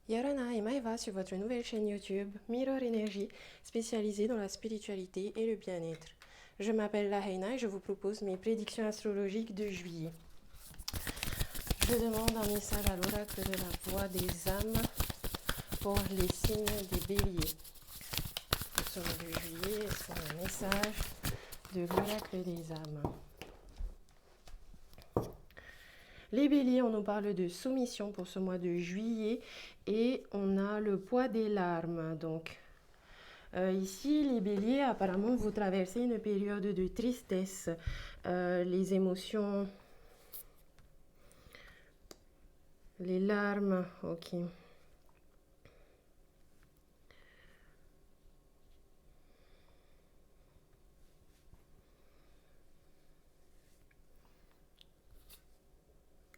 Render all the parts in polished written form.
Yarana et Maeva sur votre nouvelle chaîne YouTube Mirror Energy, spécialisée dans la spiritualité et le bien-être. Je m'appelle Lahaina et je vous propose mes prédictions astrologiques de juillet. Je demande un message à l'oracle de la voix des âmes pour les signes des béliers. Pour ce mois de juillet, c'est un message de l'oracle des âmes. Les béliers, on nous parle de soumission pour ce mois de juillet et on a le poids des larmes. Donc, ici, les béliers, apparemment, vous traversez une période de tristesse. Les émotions, les larmes, ok.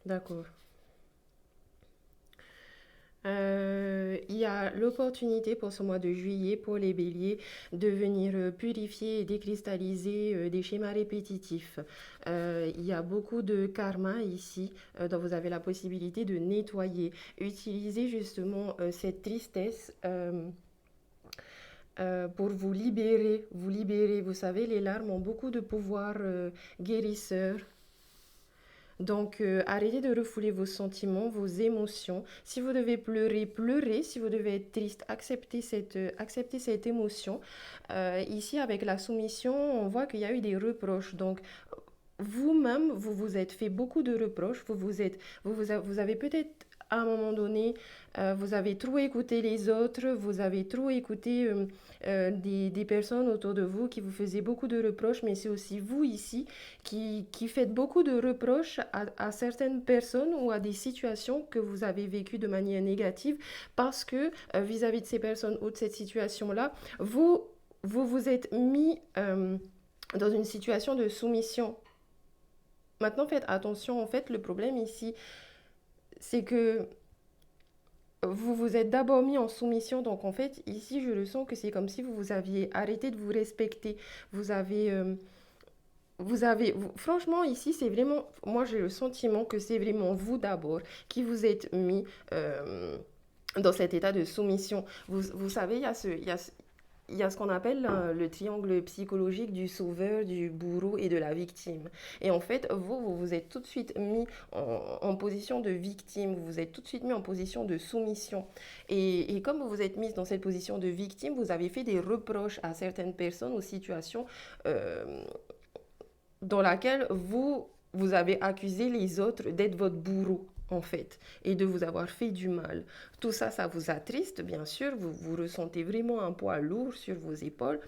D'accord. Il y a l'opportunité pour ce mois de juillet pour les béliers de venir purifier et décristalliser des schémas répétitifs. Il y a beaucoup de karma ici, dont vous avez la possibilité de nettoyer. Utilisez justement cette tristesse pour vous libérer. Vous libérer. Vous savez, les larmes ont beaucoup de pouvoir guérisseur. Donc, arrêtez de refouler vos sentiments, vos émotions. Si vous devez pleurer, pleurez. Si vous devez être triste, acceptez cette émotion. Ici, avec la soumission, on voit qu'il y a eu des reproches. Donc, vous-même, vous vous êtes fait beaucoup de reproches. Vous avez peut-être à un moment donné, vous avez trop écouté les autres, vous avez trop écouté des personnes autour de vous qui vous faisaient beaucoup de reproches, mais c'est aussi vous ici qui faites beaucoup de reproches à certaines personnes ou à des situations que vous avez vécues de manière négative parce que vis-à-vis de ces personnes ou de cette situation-là, vous êtes mis dans une situation de soumission. Maintenant, faites attention, en fait, le problème ici, c'est que vous vous êtes d'abord mis en soumission. Donc, en fait, ici, je le sens que c'est comme si vous aviez arrêté de vous respecter. Vous avez... franchement, ici, c'est vraiment... Moi, j'ai le sentiment que c'est vraiment vous d'abord qui vous êtes mis dans cet état de soumission. Vous savez, il y a ce qu'on appelle le triangle psychologique du sauveur, du bourreau et de la victime. Et en fait, vous vous êtes tout de suite mis en position de victime, vous vous êtes tout de suite mis en position de soumission. Et comme vous vous êtes mis dans cette position de victime, vous avez fait des reproches à certaines personnes ou situations euh, dans laquelle vous avez accusé les autres d'être votre bourreau en fait, et de vous avoir fait du mal. Tout ça, ça vous attriste, bien sûr, vous ressentez vraiment un poids lourd sur vos épaules,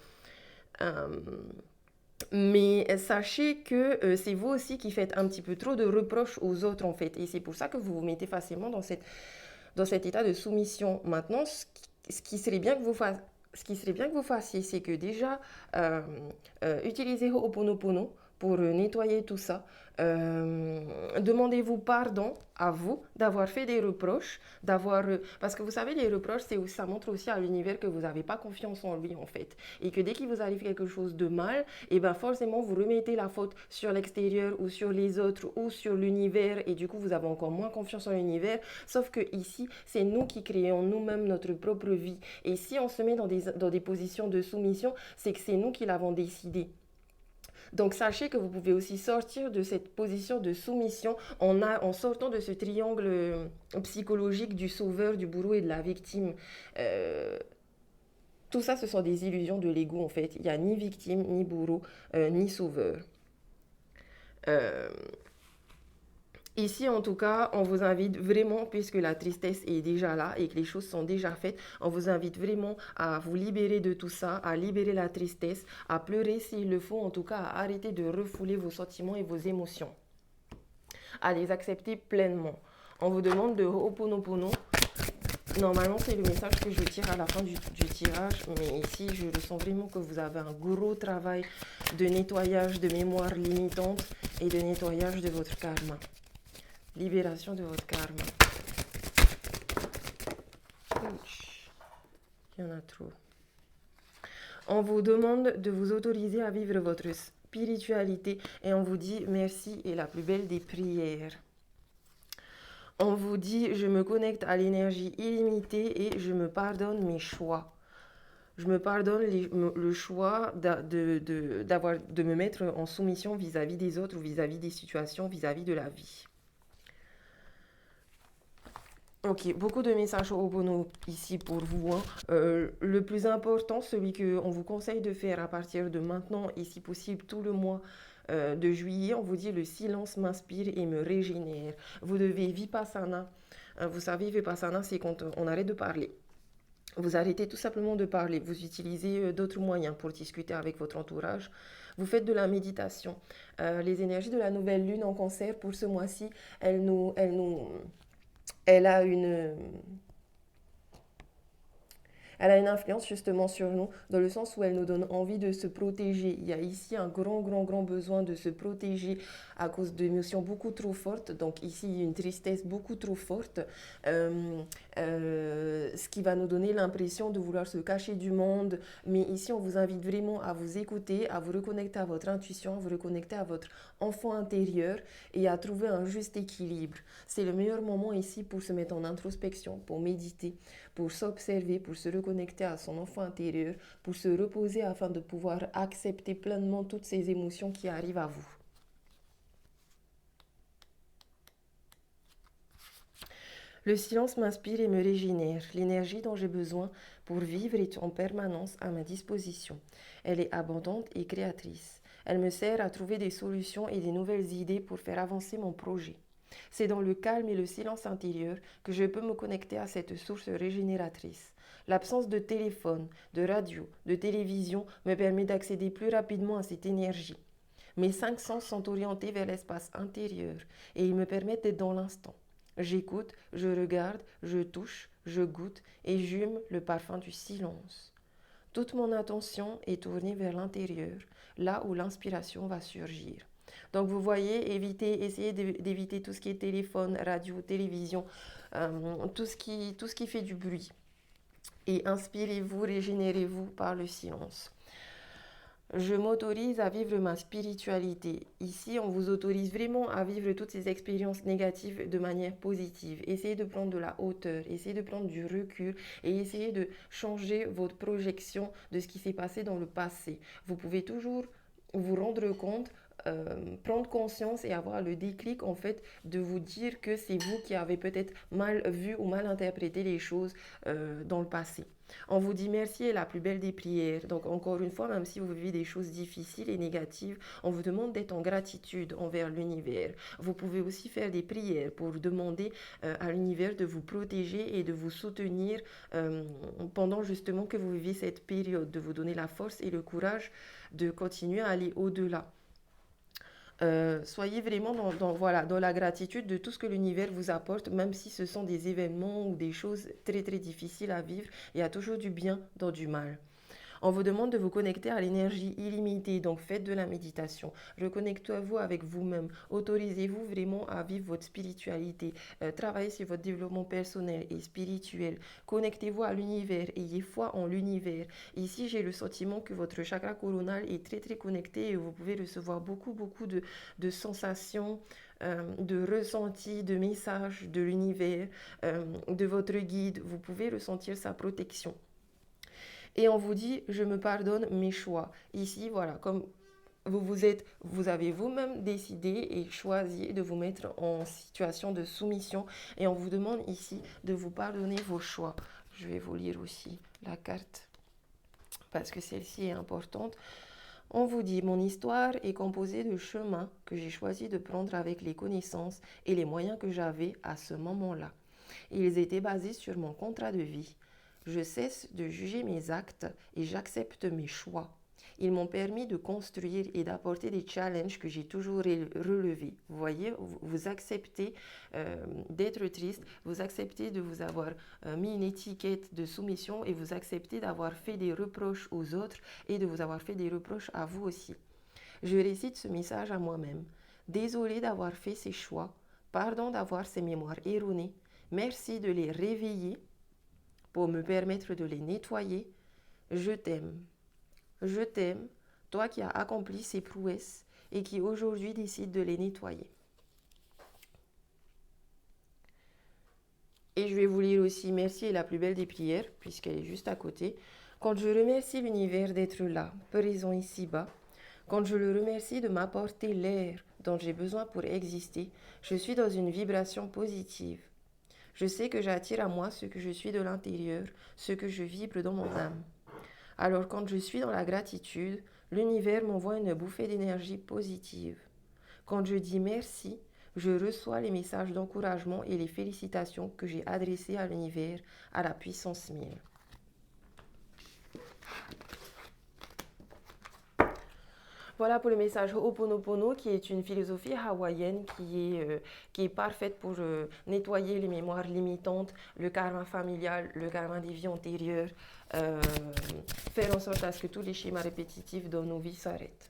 euh, mais sachez que c'est vous aussi qui faites un petit peu trop de reproches aux autres, en fait, et c'est pour ça que vous vous mettez facilement dans cet état de soumission. Maintenant, ce qui serait bien que vous fassiez, c'est que déjà, euh, utilisez Ho'oponopono pour nettoyer tout ça. Demandez-vous pardon à vous d'avoir fait des reproches, parce que vous savez, les reproches, ça montre aussi à l'univers que vous n'avez pas confiance en lui, en fait. Et que dès qu'il vous arrive quelque chose de mal, et ben forcément, vous remettez la faute sur l'extérieur ou sur les autres ou sur l'univers, et du coup, vous avez encore moins confiance en l'univers. Sauf que ici, c'est nous qui créons nous-mêmes notre propre vie. Et si on se met dans des positions de soumission, c'est que c'est nous qui l'avons décidé. Donc sachez que vous pouvez aussi sortir de cette position de soumission en sortant de ce triangle psychologique du sauveur, du bourreau et de la victime. Euh, tout ça, ce sont des illusions de l'ego en fait. Il n'y a ni victime, ni bourreau, ni sauveur. Euh, Ici, en tout cas, on vous invite vraiment, puisque la tristesse est déjà là et que les choses sont déjà faites, on vous invite vraiment à vous libérer de tout ça, à libérer la tristesse, à pleurer s'il le faut, en tout cas, à arrêter de refouler vos sentiments et vos émotions, à les accepter pleinement. On vous demande de Ho'oponopono. Normalement, c'est le message que je tire à la fin du tirage, mais ici, je ressens vraiment que vous avez un gros travail de nettoyage de mémoire limitante et de nettoyage de votre karma. Libération de votre karma. Ouch, il y en a trop. On vous demande de vous autoriser à vivre votre spiritualité et on vous dit merci et la plus belle des prières. On vous dit, je me connecte à l'énergie illimitée et je me pardonne mes choix. Je me pardonne le choix de me mettre en soumission vis-à-vis des autres ou vis-à-vis des situations, vis-à-vis de la vie. Ok, beaucoup de messages Ho'oponopono ici pour vous, hein. Le plus important, celui qu'on vous conseille de faire à partir de maintenant et si possible tout le mois de juillet, on vous dit le silence m'inspire et me régénère. Vous devez Vipassana. Vous savez, Vipassana, c'est quand on arrête de parler. Vous arrêtez tout simplement de parler. Vous utilisez d'autres moyens pour discuter avec votre entourage. Vous faites de la méditation. Les énergies de la nouvelle lune en cancer pour ce mois-ci, elle a elle a une influence justement sur nous, dans le sens où elle nous donne envie de se protéger. Il y a ici un grand besoin de se protéger à cause d'émotions beaucoup trop fortes. Donc ici, il y a une tristesse beaucoup trop forte, euh, ce qui va nous donner l'impression de vouloir se cacher du monde. Mais ici, on vous invite vraiment à vous écouter, à vous reconnecter à votre intuition, à vous reconnecter à votre enfant intérieur et à trouver un juste équilibre. C'est le meilleur moment ici pour se mettre en introspection, pour méditer, pour s'observer, pour se reconnecter à son enfant intérieur, pour se reposer afin de pouvoir accepter pleinement toutes ces émotions qui arrivent à vous. Le silence m'inspire et me régénère. L'énergie dont j'ai besoin pour vivre est en permanence à ma disposition. Elle est abondante et créatrice. Elle me sert à trouver des solutions et des nouvelles idées pour faire avancer mon projet. C'est dans le calme et le silence intérieur que je peux me connecter à cette source régénératrice. L'absence de téléphone, de radio, de télévision me permet d'accéder plus rapidement à cette énergie. Mes cinq sens sont orientés vers l'espace intérieur et ils me permettent d'être dans l'instant. J'écoute, je regarde, je touche, je goûte et j'hume le parfum du silence. Toute mon attention est tournée vers l'intérieur, là où l'inspiration va surgir. Donc vous voyez, essayez d'éviter tout ce qui est téléphone, radio, télévision, tout ce qui fait du bruit. Et inspirez-vous, régénérez-vous par le silence. Je m'autorise à vivre ma spiritualité. Ici, on vous autorise vraiment à vivre toutes ces expériences négatives de manière positive. Essayez de prendre de la hauteur, essayez de prendre du recul et essayez de changer votre projection de ce qui s'est passé dans le passé. Vous pouvez toujours vous rendre compte, prendre conscience et avoir le déclic en fait de vous dire que c'est vous qui avez peut-être mal vu ou mal interprété les choses dans le passé. On vous dit merci est la plus belle des prières. Donc encore une fois, même si vous vivez des choses difficiles et négatives, on vous demande d'être en gratitude envers l'univers. Vous pouvez aussi faire des prières pour demander à l'univers de vous protéger et de vous soutenir pendant justement que vous vivez cette période, de vous donner la force et le courage de continuer à aller au-delà. Soyez vraiment voilà, dans la gratitude de tout ce que l'univers vous apporte, même si ce sont des événements ou des choses très difficiles à vivre. Il y a toujours du bien dans du mal. On vous demande de vous connecter à l'énergie illimitée, donc faites de la méditation. Reconnectez-vous avec vous-même. Autorisez-vous vraiment à vivre votre spiritualité. Travaillez sur votre développement personnel et spirituel. Connectez-vous à l'univers. Ayez foi en l'univers. Ici, j'ai le sentiment que votre chakra coronal est très connecté et vous pouvez recevoir beaucoup de sensations, de ressentis, de messages de l'univers, de votre guide. Vous pouvez ressentir sa protection. Et on vous dit, je me pardonne mes choix. Ici, voilà, comme vous avez vous-même décidé et choisi de vous mettre en situation de soumission. Et on vous demande ici de vous pardonner vos choix. Je vais vous lire aussi la carte parce que celle-ci est importante. On vous dit, mon histoire est composée de chemins que j'ai choisi de prendre avec les connaissances et les moyens que j'avais à ce moment-là. Ils étaient basés sur mon contrat de vie. Je cesse de juger mes actes et j'accepte mes choix. Ils m'ont permis de construire et d'apporter des challenges que j'ai toujours relevés. Vous voyez, vous acceptez d'être triste, vous acceptez de vous avoir mis une étiquette de soumission et vous acceptez d'avoir fait des reproches aux autres et de vous avoir fait des reproches à vous aussi. Je récite ce message à moi-même. Désolé d'avoir fait ces choix, pardon d'avoir ces mémoires erronées, merci de les réveiller pour me permettre de les nettoyer. Je t'aime. Je t'aime, toi qui as accompli ces prouesses et qui aujourd'hui décide de les nettoyer. Et je vais vous lire aussi Merci est la plus belle des prières, puisqu'elle est juste à côté. Quand je remercie l'univers d'être là, présent ici-bas, quand je le remercie de m'apporter l'air dont j'ai besoin pour exister, je suis dans une vibration positive. Je sais que j'attire à moi ce que je suis de l'intérieur, ce que je vibre dans mon âme. Alors quand je suis dans la gratitude, l'univers m'envoie une bouffée d'énergie positive. Quand je dis merci, je reçois les messages d'encouragement et les félicitations que j'ai adressés à l'univers à la puissance 1000. Voilà pour le message Ho'oponopono, qui est une philosophie hawaïenne qui est parfaite pour nettoyer les mémoires limitantes, le karma familial, le karma des vies antérieures, euh, faire en sorte à ce que tous les schémas répétitifs dans nos vies s'arrêtent.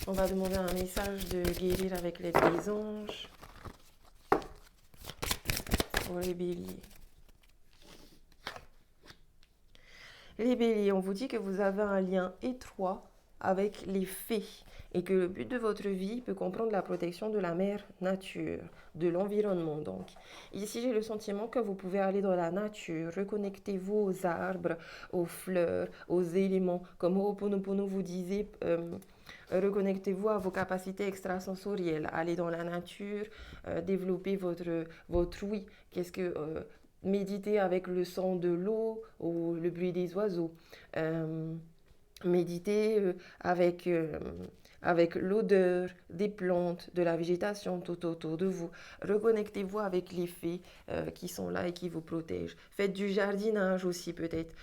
On va demander un message de guérir avec l'aide des anges pour les béliers. Les béliers, on vous dit que vous avez un lien étroit avec les fées et que le but de votre vie peut comprendre la protection de la mère nature, de l'environnement donc. Ici, j'ai le sentiment que vous pouvez aller dans la nature, reconnectez-vous aux arbres, aux fleurs, aux éléments, comme Ho'oponopono vous disait. Reconnectez-vous à vos capacités extrasensorielles, allez dans la nature, développez votre oui. Qu'est-ce que méditez avec le son de l'eau ou le bruit des oiseaux. Euh, Méditez avec l'odeur des plantes, de la végétation tout autour de vous. Reconnectez-vous avec les fées qui sont là et qui vous protègent. Faites du jardinage aussi peut-être.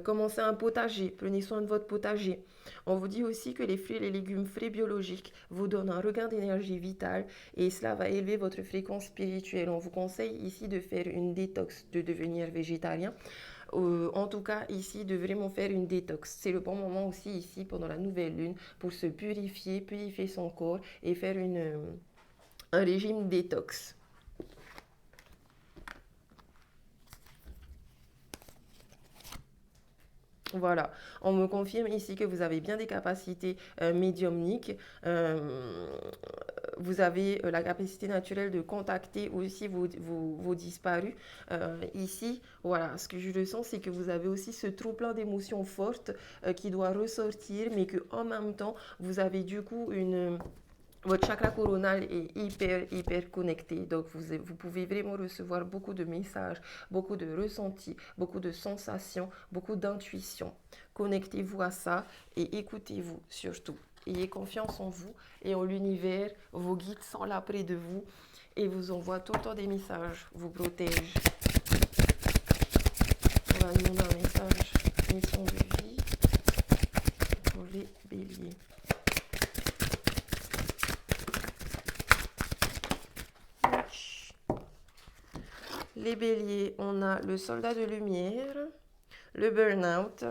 Commencez un potager, prenez soin de votre potager. On vous dit aussi que les fruits et les légumes frais biologiques vous donnent un regain d'énergie vitale et cela va élever votre fréquence spirituelle. On vous conseille ici de faire une détox, de devenir végétarien. En tout cas, ici, de vraiment faire une détox. C'est le bon moment aussi, ici, pendant la nouvelle lune, pour se purifier, purifier son corps et faire un régime détox. Voilà, on me confirme ici que vous avez bien des capacités médiumniques. Vous avez la capacité naturelle de contacter aussi vos disparus. Ici, voilà, ce que je ressens, c'est que vous avez aussi ce trop-plein d'émotions fortes qui doit ressortir, mais que en même temps, vous avez du coup votre chakra coronal est hyper connecté. Donc, vous pouvez vraiment recevoir beaucoup de messages, beaucoup de ressentis, beaucoup de sensations, beaucoup d'intuition. Connectez-vous à ça et écoutez-vous surtout. Ayez confiance en vous et en l'univers. Vos guides sont là près de vous et vous envoient tout le temps des messages, vous protègent. On va demander un message, mission de vie pour les béliers. Les béliers, on a le soldat de lumière, le burn-out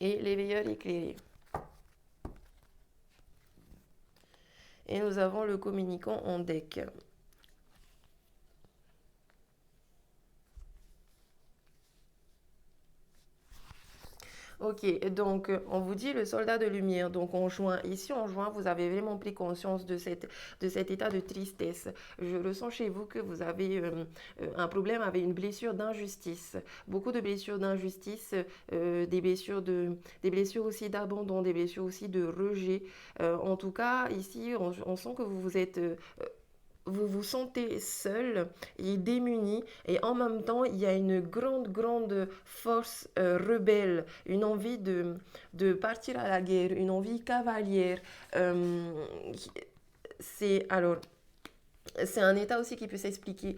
et les veilleurs éclairés. Et nous avons le communicant en deck. Ok, donc on vous dit le soldat de lumière. Donc en juin, ici en juin, vous avez vraiment pris conscience de cet état de tristesse. Je ressens chez vous que vous avez un problème avec une blessure d'injustice. Beaucoup de blessures d'injustice, des blessures aussi d'abandon, des blessures aussi de rejet. En tout cas, ici, on sent que vous vous sentez seul et démuni et en même temps il y a une grande force rebelle, une envie de partir à la guerre, une envie cavalière. Euh, alors c'est un état aussi qui peut s'expliquer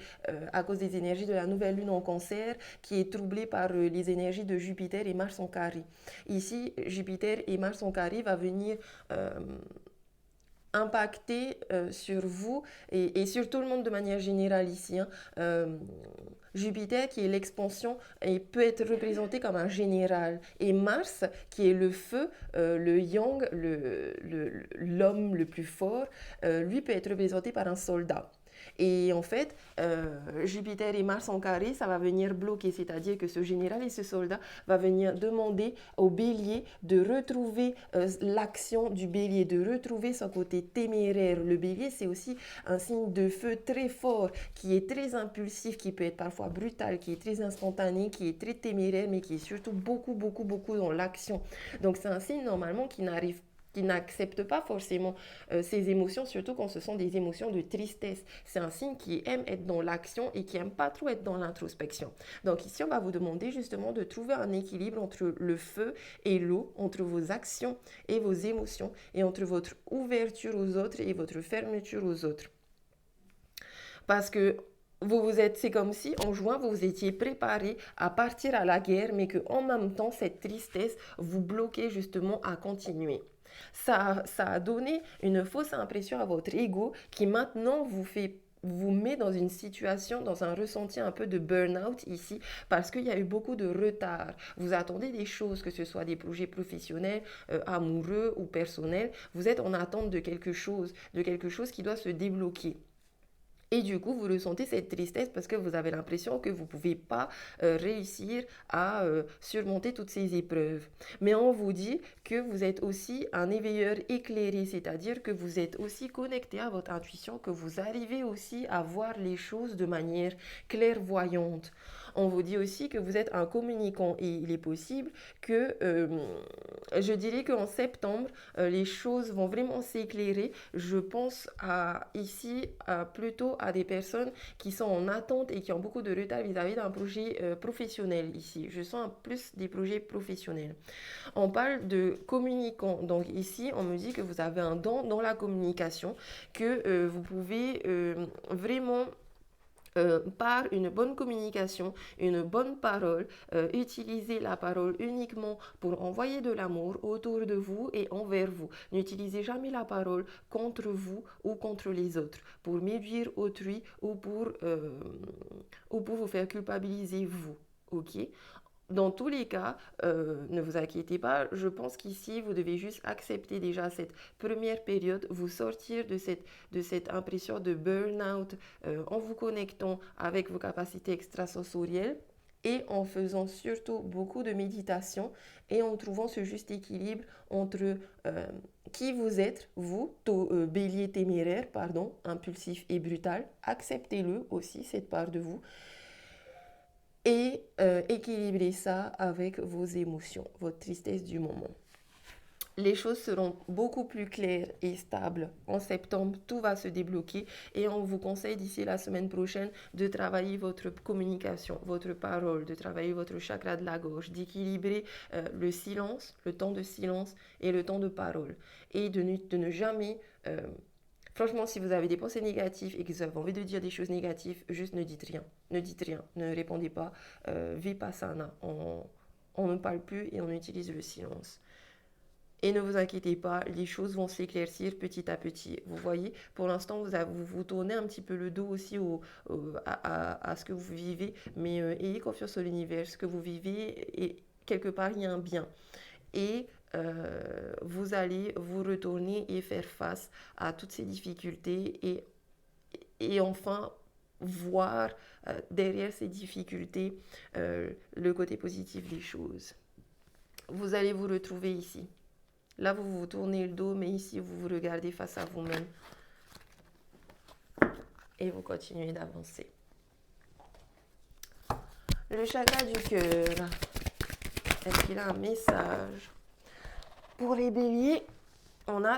à cause des énergies de la nouvelle lune en cancer qui est troublée par les énergies de Jupiter et Mars en carré. Ici, Jupiter et Mars en carré va venir impacter sur vous et sur tout le monde de manière générale ici. Jupiter, qui est l'expansion, et peut être représenté comme un général. Et Mars, qui est le feu, le yang, l'homme le plus fort, lui peut être représenté par un soldat. Et en fait, Jupiter et Mars en carré, ça va venir bloquer, c'est-à-dire que ce général et ce soldat va venir demander au bélier de retrouver l'action du bélier, de retrouver son côté téméraire. Le bélier, c'est aussi un signe de feu très fort, qui est très impulsif, qui peut être parfois brutal, qui est très instantané, qui est très téméraire, mais qui est surtout beaucoup dans l'action. Donc c'est un signe normalement qui n'accepte pas forcément ces émotions, surtout quand ce sont des émotions de tristesse. C'est un signe qui aime être dans l'action et qui aime pas trop être dans l'introspection. Donc ici, on va vous demander justement de trouver un équilibre entre le feu et l'eau, entre vos actions et vos émotions, et entre votre ouverture aux autres et votre fermeture aux autres. Parce que c'est comme si en juin, vous vous étiez préparé à partir à la guerre, mais qu'en même temps, cette tristesse vous bloquait justement à continuer. Ça a donné une fausse impression à votre ego qui maintenant vous met dans une situation, dans un ressenti un peu de burn-out ici, parce qu'il y a eu beaucoup de retard. Vous attendez des choses, que ce soit des projets professionnels, amoureux ou personnels. Vous êtes en attente de quelque chose qui doit se débloquer. Et du coup, vous ressentez cette tristesse parce que vous avez l'impression que vous ne pouvez pas réussir à surmonter toutes ces épreuves. Mais on vous dit que vous êtes aussi un éveilleur éclairé, c'est-à-dire que vous êtes aussi connecté à votre intuition, que vous arrivez aussi à voir les choses de manière clairvoyante. On vous dit aussi que vous êtes un communicant et il est possible que, je dirais qu'en septembre, les choses vont vraiment s'éclairer. Je pense ici plutôt à des personnes qui sont en attente et qui ont beaucoup de retard vis-à-vis d'un projet professionnel ici. Je sens plus des projets professionnels. On parle de communicant. Donc ici, on me dit que vous avez un don dans la communication, que vous pouvez vraiment par une bonne communication, une bonne parole, utilisez la parole uniquement pour envoyer de l'amour autour de vous et envers vous. N'utilisez jamais la parole contre vous ou contre les autres, pour méduire autrui ou pour vous faire culpabiliser vous. Ok? Dans tous les cas, ne vous inquiétez pas, je pense qu'ici, vous devez juste accepter déjà cette première période, vous sortir de cette impression de burn-out en vous connectant avec vos capacités extrasensorielles et en faisant surtout beaucoup de méditation et en trouvant ce juste équilibre entre qui vous êtes, vous, bélier téméraire, pardon, impulsif et brutal, acceptez-le aussi, cette part de vous, et équilibrer ça avec vos émotions, votre tristesse du moment. Les choses seront beaucoup plus claires et stables en septembre, tout va se débloquer et on vous conseille d'ici la semaine prochaine de travailler votre communication, votre parole, de travailler votre chakra de la gorge, d'équilibrer le silence, le temps de silence et le temps de parole et de ne jamais franchement, si vous avez des pensées négatives et que vous avez envie de dire des choses négatives, juste ne dites rien. Ne dites rien, ne répondez pas. Vipassana, on ne parle plus et on utilise le silence. Et ne vous inquiétez pas, les choses vont s'éclaircir petit à petit. Vous voyez, pour l'instant, vous tournez un petit peu le dos aussi à ce que vous vivez, mais ayez confiance en l'univers. Ce que vous vivez, et quelque part, il y a un bien. Et vous allez vous retourner et faire face à toutes ces difficultés et enfin voir derrière ces difficultés le côté positif des choses. Vous allez vous retrouver ici. Là, vous vous tournez le dos, mais ici, vous vous regardez face à vous-même. Et vous continuez d'avancer. Le chakra du cœur. Est-ce qu'il a un message? Pour les béliers,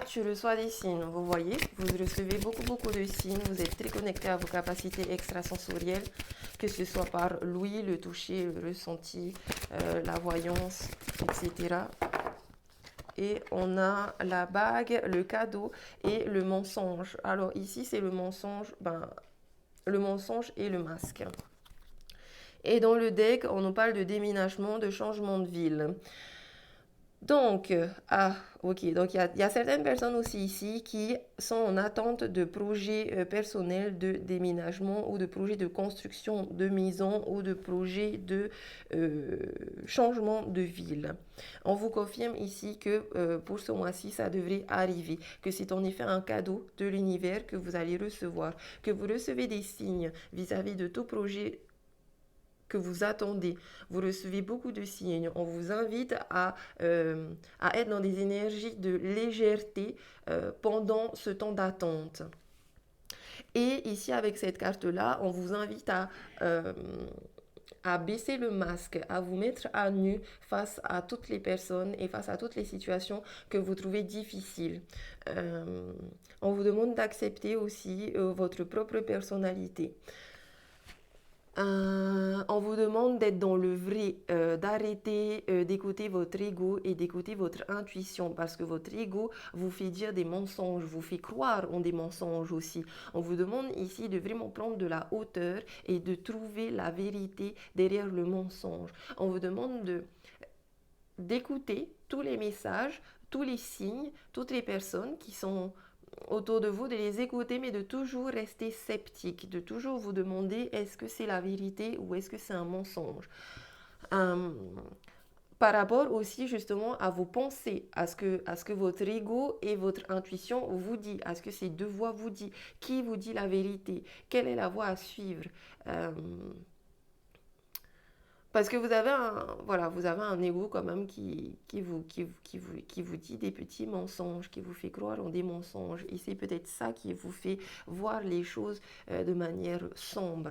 tu reçois des signes. Vous voyez, vous recevez beaucoup de signes. Vous êtes très connecté à vos capacités extrasensorielles, que ce soit par l'ouïe, le toucher, le ressenti, la voyance, etc. Et on a la bague, le cadeau et le mensonge. Alors ici, c'est le mensonge et le masque. Et dans le deck, on nous parle de déménagement, de changement de ville. Donc, ok, donc il y a certaines personnes aussi ici qui sont en attente de projets personnels de déménagement ou de projets de construction de maison ou de projets de euh, changement de ville. On vous confirme ici que pour ce mois-ci, ça devrait arriver, que c'est en effet un cadeau de l'univers que vous allez recevoir, que vous recevez des signes vis-à-vis de tout projet que vous attendez. Vous recevez beaucoup de signes. On vous invite à être dans des énergies de légèreté pendant ce temps d'attente. Et ici, avec cette carte-là, on vous invite à baisser le masque, à vous mettre à nu face à toutes les personnes et face à toutes les situations que vous trouvez difficiles. Euh, on vous demande d'accepter aussi votre propre personnalité. On vous demande d'être dans le vrai, d'arrêter d'écouter votre ego et d'écouter votre intuition parce que votre ego vous fait dire des mensonges, vous fait croire en des mensonges aussi. On vous demande ici de vraiment prendre de la hauteur et de trouver la vérité derrière le mensonge. On vous demande d'écouter tous les messages, tous les signes, toutes les personnes qui sont autour de vous, de les écouter, mais de toujours rester sceptique, de toujours vous demander est-ce que c'est la vérité ou est-ce que c'est un mensonge. Euh, Par rapport aussi justement à vos pensées, à ce que votre ego et votre intuition vous dit, à ce que ces deux voix vous dit, qui vous dit la vérité, quelle est la voie à suivre. Euh, Parce que vous avez voilà, vous avez un ego quand même qui vous dit des petits mensonges, qui vous fait croire en des mensonges. Et c'est peut-être ça qui vous fait voir les choses de manière sombre.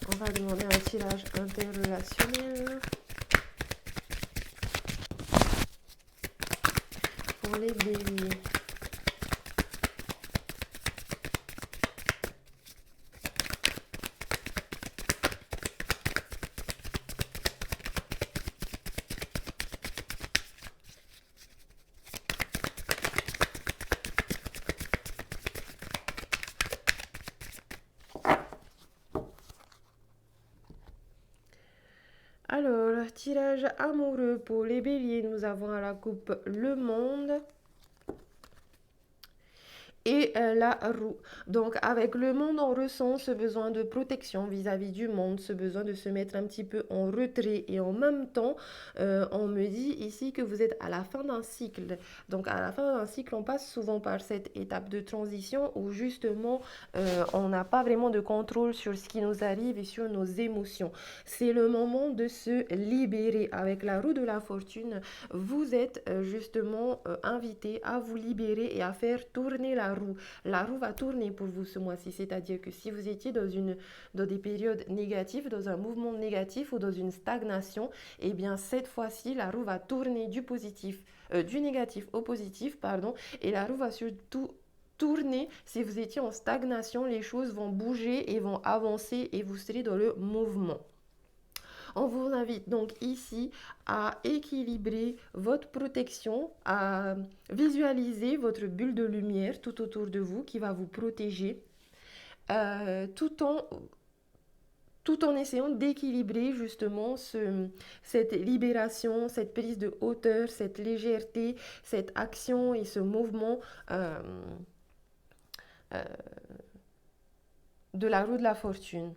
On va demander un tirage interrelationnel pour les béliers. Alors, tirage amoureux pour les béliers, nous avons à la coupe le monde et la roue. Donc avec le monde, on ressent ce besoin de protection vis-à-vis du monde, ce besoin de se mettre un petit peu en retrait. Et en même temps, on me dit ici que vous êtes à la fin d'un cycle. Donc à la fin d'un cycle, on passe souvent par cette étape de transition où justement, on n'a pas vraiment de contrôle sur ce qui nous arrive et sur nos émotions. C'est le moment de se libérer. Avec la roue de la fortune, vous êtes justement invité à vous libérer et à faire tourner la roue. La roue va tourner pour vous ce mois-ci, c'est-à-dire que si vous étiez dans des périodes négatives, dans un mouvement négatif ou dans une stagnation, eh bien cette fois-ci, la roue va tourner du positif, du négatif au positif, pardon, et la roue va surtout tourner. Si vous étiez en stagnation, les choses vont bouger et vont avancer et vous serez dans le mouvement. On vous invite donc ici à équilibrer votre protection, à visualiser votre bulle de lumière tout autour de vous qui va vous protéger, euh, tout en tout en essayant d'équilibrer justement cette libération, cette prise de hauteur, cette légèreté, cette action et ce mouvement euh, euh, de la roue de la fortune.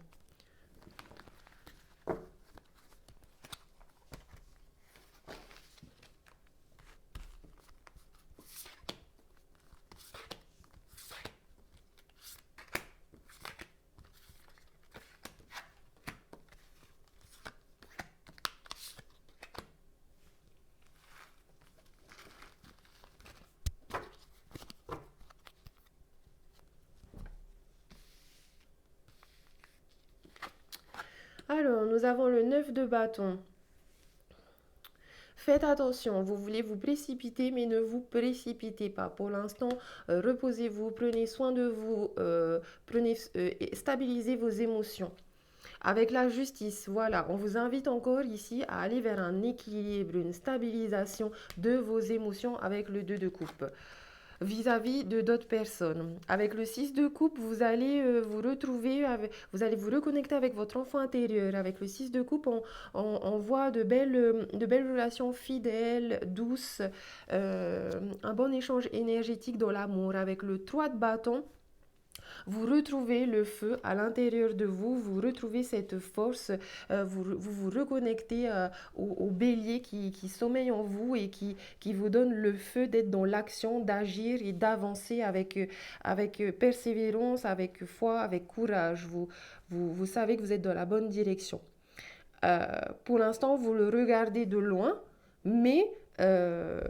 Alors, nous avons le 9 de bâton. Faites attention, vous voulez vous précipiter, mais ne vous précipitez pas. Pour l'instant, reposez-vous, prenez soin de vous, stabilisez vos émotions. Avec la justice, voilà, on vous invite encore ici à aller vers un équilibre, une stabilisation de vos émotions avec le 2 de coupe vis-à-vis de d'autres personnes. Avec le 6 de coupe, vous allez vous retrouver, vous allez vous reconnecter avec votre enfant intérieur. Avec le 6 de coupe, on voit de belles relations fidèles, douces, un bon échange énergétique dans l'amour. Avec le 3 de bâton, vous retrouvez le feu à l'intérieur de vous, vous retrouvez cette force, vous reconnectez au bélier qui sommeille en vous et qui vous donne le feu d'être dans l'action, d'agir et d'avancer avec persévérance, avec foi, avec courage. Vous savez que vous êtes dans la bonne direction. Euh, pour l'instant, vous le regardez de loin, mais euh,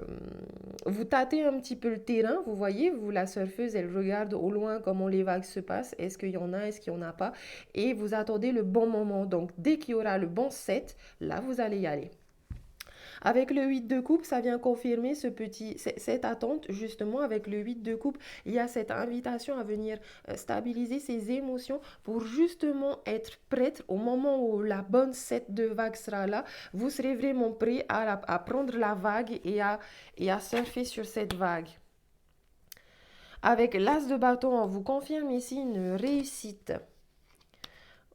vous tâtez un petit peu le terrain. Vous voyez, vous, la surfeuse, elle regarde au loin comment les vagues se passent. Est-ce qu'il y en a, est-ce qu'il n'y en a pas? Et vous attendez le bon moment. Donc, dès qu'il y aura le bon set, là, vous allez y aller. Avec le 8 de coupe, ça vient confirmer cette attente. Justement, avec le 8 de coupe, il y a cette invitation à venir stabiliser ses émotions pour justement être prête au moment où la bonne set de vague sera là. Vous serez vraiment prêt à prendre la vague et à surfer sur cette vague. Avec l'as de bâton, on vous confirme ici une réussite.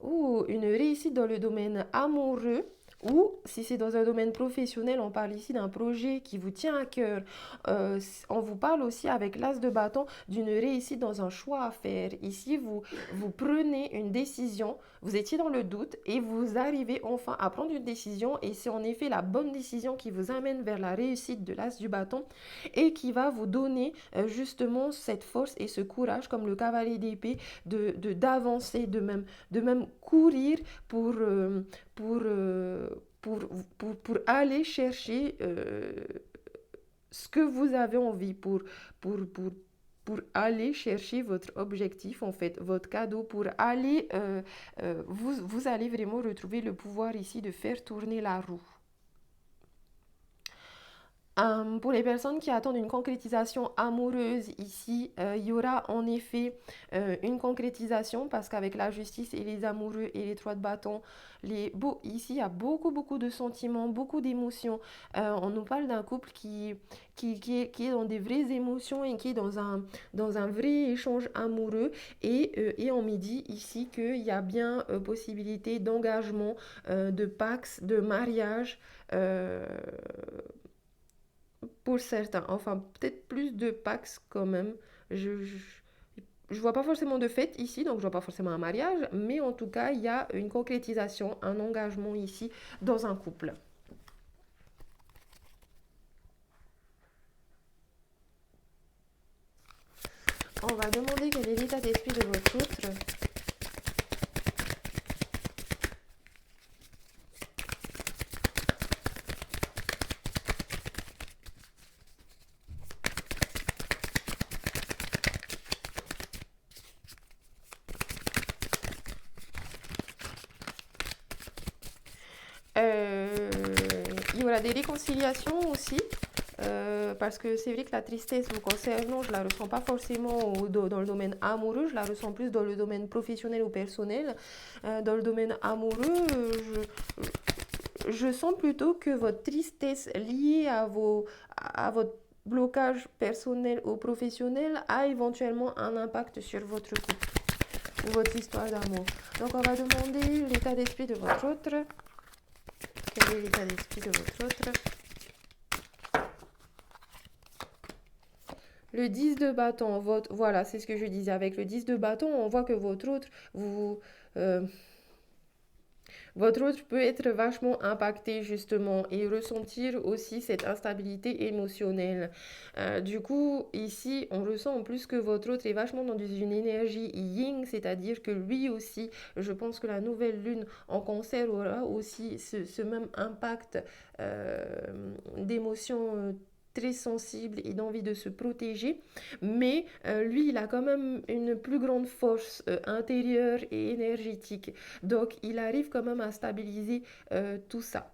Ou une réussite dans le domaine amoureux. Ou si c'est dans un domaine professionnel, on parle ici d'un projet qui vous tient à cœur. On vous parle aussi avec l'as de bâton d'une réussite dans un choix à faire. Ici, vous prenez une décision, vous étiez dans le doute et vous arrivez enfin à prendre une décision et c'est en effet la bonne décision qui vous amène vers la réussite de l'as du bâton et qui va vous donner justement cette force et ce courage comme le cavalier d'épée d'avancer, de même courir pour, euh, pour, pour aller chercher ce que vous avez envie, pour aller chercher votre objectif, en fait, votre cadeau, pour aller, vous allez vraiment retrouver le pouvoir ici de faire tourner la roue. Pour les personnes qui attendent une concrétisation amoureuse ici, il y aura en effet une concrétisation parce qu'avec la justice et les amoureux et les trois de bâton, ici il y a beaucoup de sentiments, beaucoup d'émotions. On nous parle d'un couple qui est dans des vraies émotions et qui est dans un vrai échange amoureux et on me dit ici qu'il y a bien possibilité d'engagement, de pax, de mariage. euh, pour certains, enfin peut-être plus de Pax quand même. Je vois pas forcément de fête ici, donc je vois pas forcément un mariage, mais en tout cas, il y a une concrétisation, un engagement ici dans un couple. On va demander quel est l'état d'esprit de votre autre. Euh, il y aura des réconciliations aussi. Parce que c'est vrai que la tristesse vous concernant, je la ressens pas forcément dans le domaine amoureux, je la ressens plus dans le domaine professionnel ou personnel. Dans le domaine amoureux, je sens plutôt que votre tristesse liée à votre blocage personnel ou professionnel a éventuellement un impact sur votre couple ou votre histoire d'amour. Donc on va demander l'état d'esprit de votre autre. Quel est l'état d'esprit de votre autre? Le 10 de bâton, voilà, c'est ce que je disais. Avec le 10 de bâton, on voit que euh, votre autre peut être vachement impacté justement et ressentir aussi cette instabilité émotionnelle. Du coup, ici, on ressent en plus que votre autre est vachement dans une énergie yin, c'est-à-dire que lui aussi, je pense que la nouvelle lune en cancer aura aussi ce même impact euh, d'émotion très sensible et d'envie de se protéger, mais lui, il a quand même une plus grande force intérieure et énergétique. Donc, il arrive quand même à stabiliser tout ça.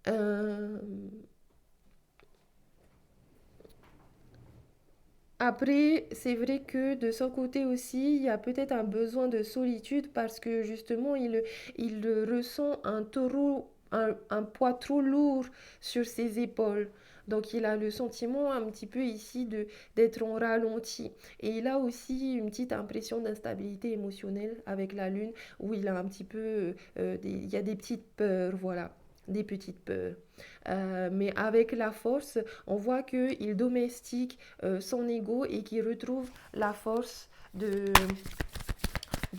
Euh, Après, c'est vrai que de son côté aussi, il y a peut-être un besoin de solitude parce que justement, il ressent un poids trop lourd sur ses épaules. Donc, il a le sentiment un petit peu ici d'être en ralenti. Et il a aussi une petite impression d'instabilité émotionnelle avec la lune où il a un petit peu, il y a des petites peurs, voilà, des petites peurs. Mais avec la force, on voit qu'il domestique son ego et qu'il retrouve la force de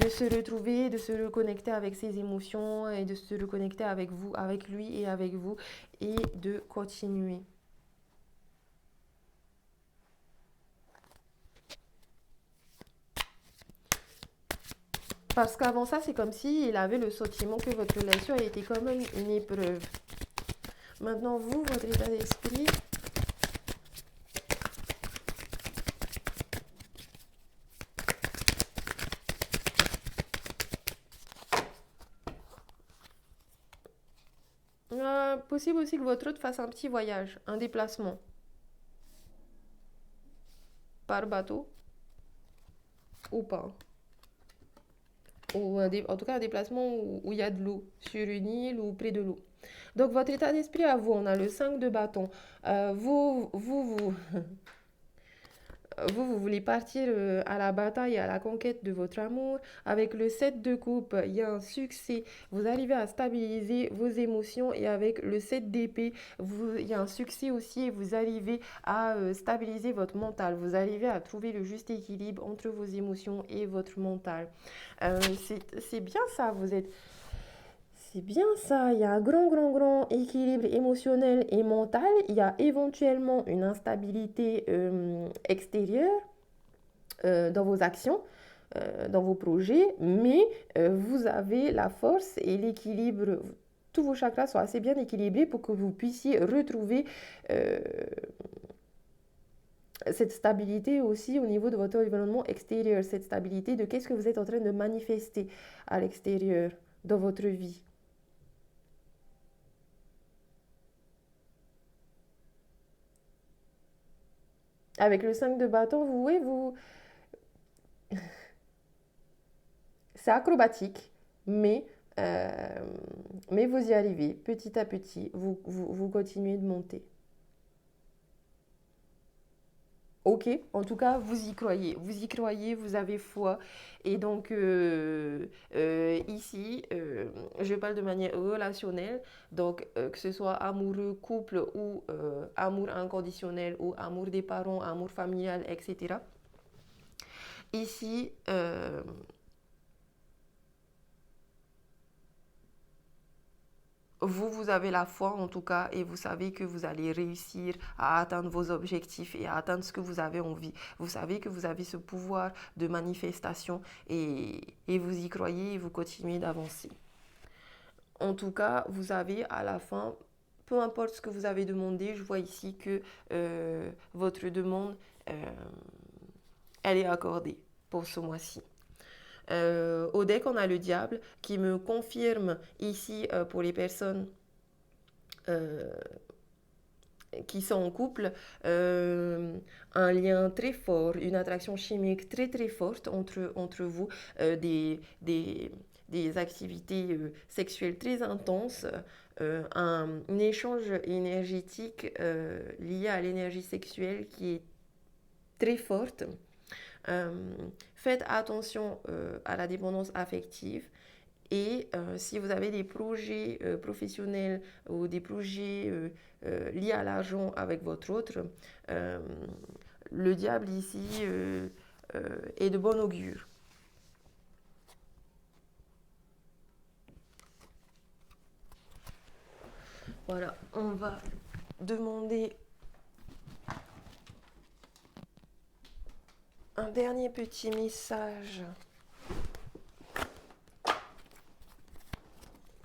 se retrouver, de se reconnecter avec ses émotions et de se reconnecter avec vous, avec lui et avec vous et de continuer. Parce qu'avant ça, c'est comme s'il avait le sentiment que votre relation a été quand même une épreuve. Maintenant, vous, votre état d'esprit, possible aussi que votre autre fasse un petit voyage, un déplacement par bateau ou pas. Ou en tout cas un déplacement où il y a de l'eau, sur une île ou près de l'eau. Donc votre état d'esprit à vous, on a le 5 de bâton. Vous voulez partir à la bataille, à la conquête de votre amour. Avec le 7 de coupe, il y a un succès. Vous arrivez à stabiliser vos émotions et avec le 7 d'épée, il y a un succès aussi et vous arrivez à stabiliser votre mental. Vous arrivez à trouver le juste équilibre entre vos émotions et votre mental. C'est bien ça, c'est bien ça, il y a un grand équilibre émotionnel et mental. Il y a éventuellement une instabilité extérieure dans vos actions, dans vos projets, mais vous avez la force et l'équilibre. Tous vos chakras sont assez bien équilibrés pour que vous puissiez retrouver euh, cette stabilité aussi au niveau de votre environnement extérieur, cette stabilité de qu'est-ce que vous êtes en train de manifester à l'extérieur dans votre vie. Avec le 5 de bâton, vous voyez, c'est acrobatique, mais, euh, mais vous y arrivez petit à petit, vous continuez de monter. Ok, en tout cas, vous y croyez, vous avez foi. Et donc, ici, je parle de manière relationnelle, donc que ce soit amoureux, couple ou amour inconditionnel ou amour des parents, amour familial, etc. Ici, vous avez la foi en tout cas et vous savez que vous allez réussir à atteindre vos objectifs et à atteindre ce que vous avez envie. Vous savez que vous avez ce pouvoir de manifestation et vous y croyez et vous continuez d'avancer. En tout cas, vous avez à la fin, peu importe ce que vous avez demandé, je vois ici que votre demande, euh, elle est accordée pour ce mois-ci. Au deck, on a le diable qui me confirme ici pour les personnes euh, qui sont en couple, un lien très fort, une attraction chimique très forte entre vous, des activités sexuelles très intenses, un échange énergétique lié à l'énergie sexuelle qui est très forte. Euh, Faites attention à la dépendance affective. Et si vous avez des projets professionnels ou des projets liés à l'argent avec votre autre, euh, le diable ici est de bon augure. Voilà, on va demander un dernier petit message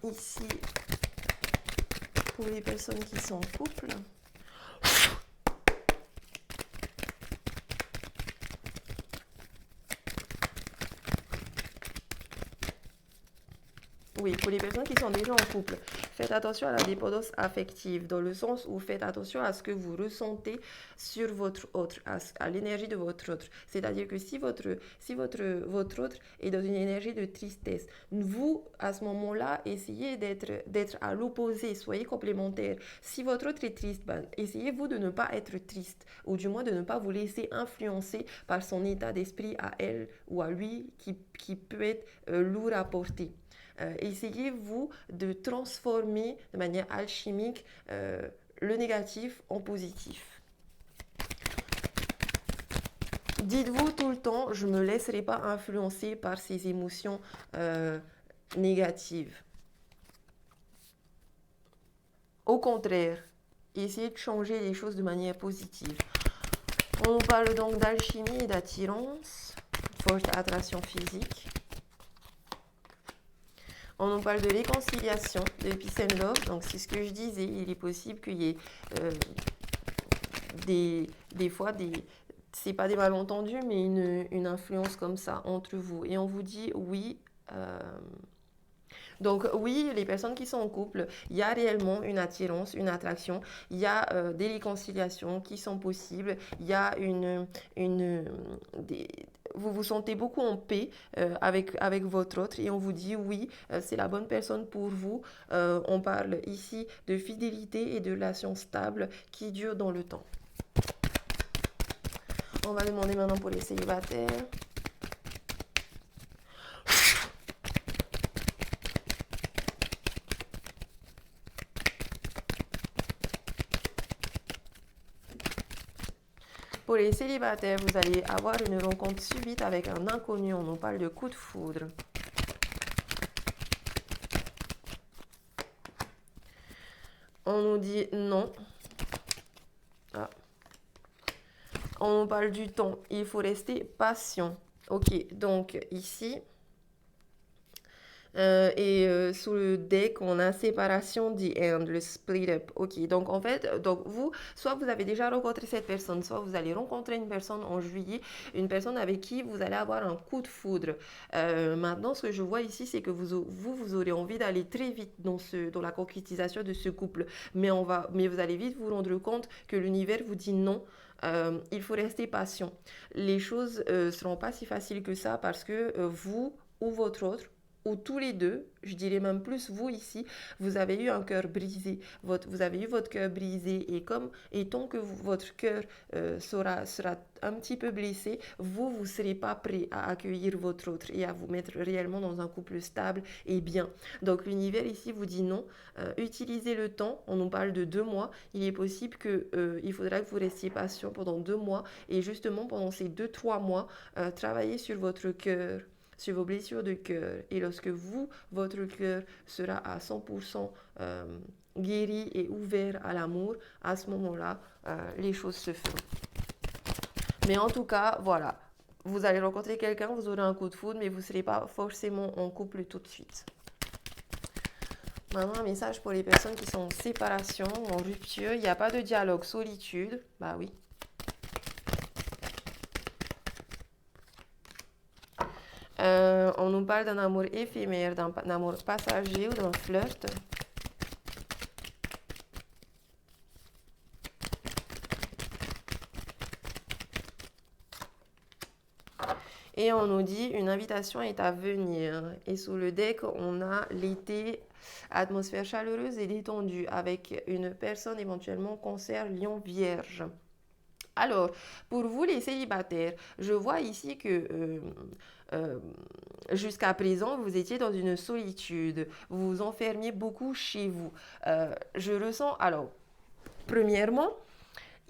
ici pour les personnes qui sont en couple. Oui, pour les personnes qui sont déjà en couple, faites attention à la dépendance affective, dans le sens où faites attention à ce que vous ressentez sur votre autre, à l'énergie de votre autre. C'est-à-dire que votre autre est dans une énergie de tristesse, vous, à ce moment-là, essayez d'être à l'opposé, soyez complémentaires. Si votre autre est triste, ben, essayez-vous de ne pas être triste, ou du moins de ne pas vous laisser influencer par son état d'esprit à elle ou à lui qui peut être lourd à porter. Essayez-vous de transformer de manière alchimique le négatif en positif. Dites-vous tout le temps, je ne me laisserai pas influencer par ces émotions négatives. Au contraire, essayez de changer les choses de manière positive. On parle donc d'alchimie et d'attirance, forte attraction physique. On nous parle de réconciliation, de peace and love. Donc, c'est ce que je disais. Il est possible qu'il y ait des fois c'est pas des malentendus, mais une influence comme ça entre vous. Et on vous dit oui. Donc oui, les personnes qui sont en couple, il y a réellement une attirance, une attraction, il y a des réconciliations qui sont possibles, il y a vous vous sentez beaucoup en paix avec votre autre et on vous dit oui, c'est la bonne personne pour vous. On parle ici de fidélité et de relations stables qui durent dans le temps. On va demander maintenant pour les célibataires. Pour les célibataires, vous allez avoir une rencontre subite avec un inconnu. On nous parle de coup de foudre. On nous dit non. Ah. On nous parle du temps. Il faut rester patient. Ok, donc ici... sous le deck, on a séparation, the end, le split up. Ok, donc en fait, donc vous, soit vous avez déjà rencontré cette personne, soit vous allez rencontrer une personne en juillet, une personne avec qui vous allez avoir un coup de foudre. Maintenant, ce que je vois ici, c'est que vous aurez envie d'aller très vite dans la concrétisation de ce couple, mais vous allez vite vous rendre compte que l'univers vous dit non. Il faut rester patient. Les choses seront pas si faciles que ça parce que vous ou votre autre ou tous les deux, je dirais même plus vous ici, vous avez eu un cœur brisé, vous avez eu votre cœur brisé et tant que votre cœur sera un petit peu blessé, vous serez pas prêt à accueillir votre autre et à vous mettre réellement dans un couple stable et bien. Donc l'univers ici vous dit non, utilisez le temps, on nous parle de 2 mois, il est possible il faudra que vous restiez patient pendant 2 mois et justement pendant ces 2-3 mois, travaillez sur votre cœur, sur vos blessures de cœur. Et lorsque votre cœur sera à 100% guéri et ouvert à l'amour, à ce moment-là, les choses se feront. Mais en tout cas, voilà, vous allez rencontrer quelqu'un, vous aurez un coup de foudre, mais vous ne serez pas forcément en couple tout de suite. Maintenant, un message pour les personnes qui sont en séparation, en rupture. Il n'y a pas de dialogue, solitude. Bah oui. On nous parle d'un amour éphémère, d'un amour passager ou d'un flirt. Et on nous dit une invitation est à venir. Et sous le deck, on a l'été, atmosphère chaleureuse et détendue avec une personne éventuellement cancer, lion, vierge. Alors, pour vous les célibataires, je vois ici que jusqu'à présent, vous étiez dans une solitude, vous vous enfermiez beaucoup chez vous. Je ressens, alors, premièrement,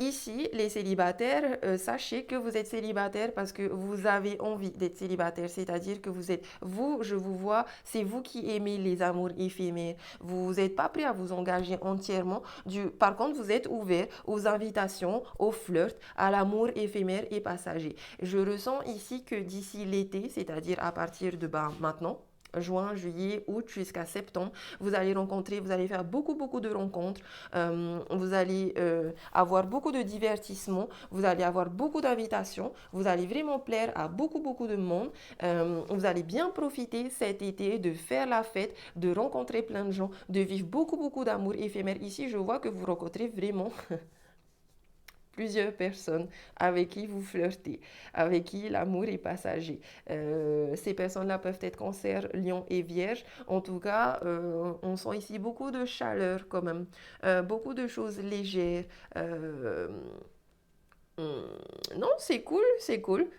ici, les célibataires, sachez que vous êtes célibataire parce que vous avez envie d'être célibataire. C'est-à-dire que je vous vois, c'est vous qui aimez les amours éphémères. Vous n'êtes pas prêt à vous engager entièrement. Par contre, vous êtes ouvert aux invitations, aux flirts, à l'amour éphémère et passager. Je ressens ici que d'ici l'été, c'est-à-dire à partir de maintenant, juin, juillet, août jusqu'à septembre. Vous allez rencontrer, vous allez faire beaucoup de rencontres. Vous allez avoir beaucoup de divertissements. Vous allez avoir beaucoup d'invitations. Vous allez vraiment plaire à beaucoup de monde. Vous allez bien profiter cet été de faire la fête, de rencontrer plein de gens, de vivre beaucoup d'amour éphémère. Ici, je vois que vous rencontrez vraiment plusieurs personnes avec qui vous flirtez, avec qui l'amour est passager. Ces personnes-là peuvent être Cancer, Lion et Vierge. En tout cas, on sent ici beaucoup de chaleur quand même, beaucoup de choses légères. Euh, non, c'est cool, c'est cool.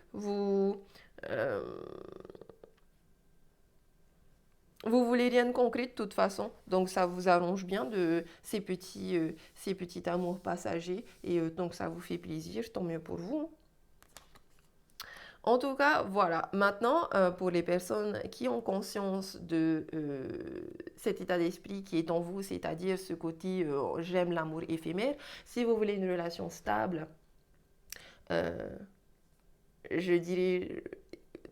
Euh, vous voulez rien de concret de toute façon, donc ça vous arrange bien de ces petits amours passagers et donc ça vous fait plaisir, tant mieux pour vous. En tout cas, voilà. Maintenant, pour les personnes qui ont conscience de cet état d'esprit qui est en vous, c'est-à-dire ce côté j'aime l'amour éphémère, si vous voulez une relation stable, euh, je dirais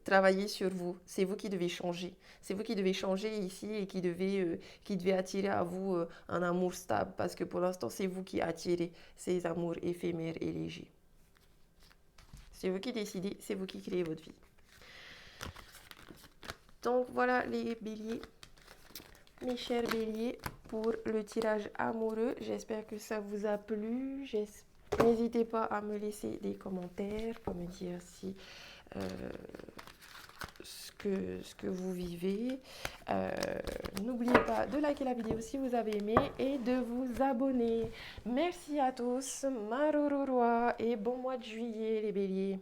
travailler sur vous. C'est vous qui devez changer. C'est vous qui devez changer ici et qui devez attirer à vous un amour stable parce que pour l'instant, c'est vous qui attirez ces amours éphémères et légers. C'est vous qui décidez, c'est vous qui créez votre vie. Donc voilà les béliers, mes chers béliers, pour le tirage amoureux. J'espère que ça vous a plu. N'hésitez pas à me laisser des commentaires pour me dire si ce que vous vivez. N'oubliez pas de liker la vidéo si vous avez aimé et de vous abonner. Merci à tous, Marororoa et bon mois de juillet les béliers.